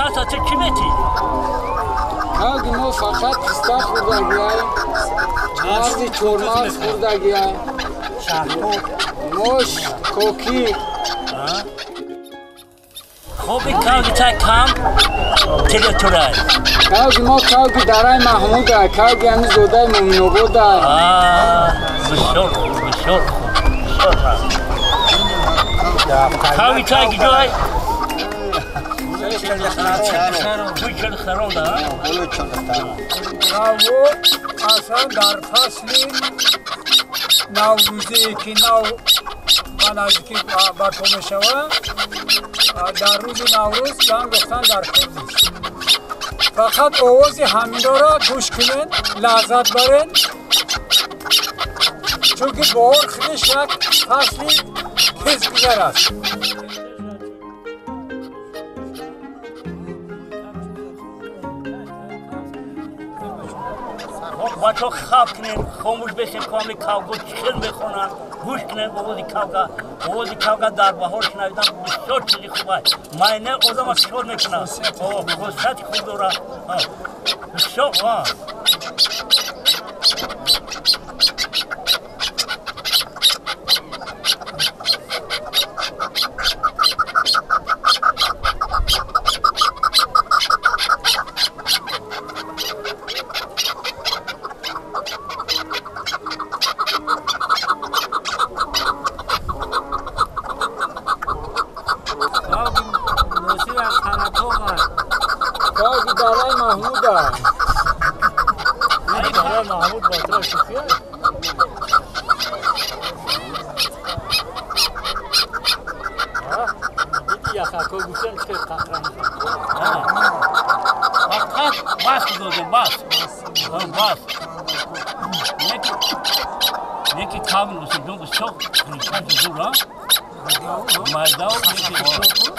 خاطر چی میتی؟ کاغ ما فقط پستا خوردگی های مغزی چورمغز خوردگی های موش کوکی خوبی کاغ چای کام تیره تورای کاغ ما کاغ درای محمود های کاغ همی زوده مومنو بود های بسیار کاغ چای گجای بوی چل خران ده اصلا در فصل نوروزی که من از که برپا می شود در روز نوروز جان گفتن در کردیش فقط آواز همین را گوش کنین لذت برین چون که بار خودش یک فصلی گذر است بچه خواب کنین خاموش بشین کامی کاغو چخل بخونن گوش کنین آوازی کاغا در بهار شنویدن بسیار چیزی خوبه ماینه آدم شور میکنن خصوصیت خود داره بسیار کاغ درای محمود های درای محمود باطرا شکیه دیدی یا خاکو گوشن که قهرم فقط بس دوزه بس یکی کاغ نوشی دو بسیار کنیشن زور ها مرداو یکی بسیار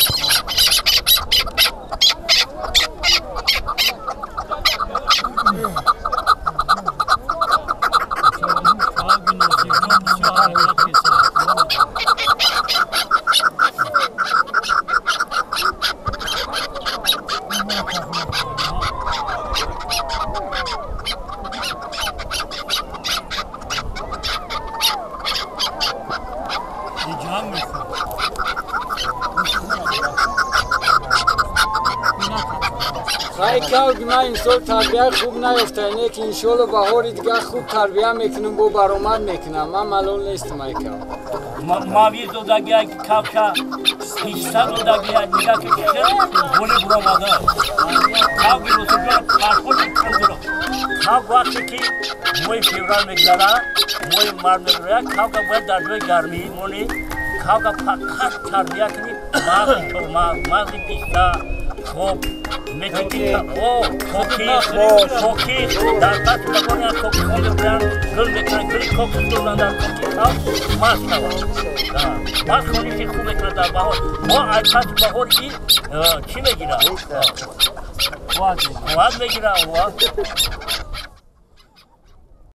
خیلی کاغ من این سال تربیه خوب نیفته اینه که انشالله بهاری دیگه خوب تربیه میکنم با برآمد میکنم من ملول نیستم ای کاغ ماوی زودگی های کاغشا پیشتا زودگی های دیگه که بولی برآمده کاغ رو سجون پاسپورت کندرو کاغ وقتی که موی فیورال میگذاره موی مار میگذاره کاغ باید در جای گرمی مونی کاغ فقط تربیه کنی مغزی پیشتا خوب میتونی کوکی در پس بکنی از کوکی خونده برن گل میکنن گلی کوکی دولن در کوکی کاغ ماست کوا ماست خونی که خوب میکنه در بهار ما از پس بهار این چی میگیره؟ خواد میگیره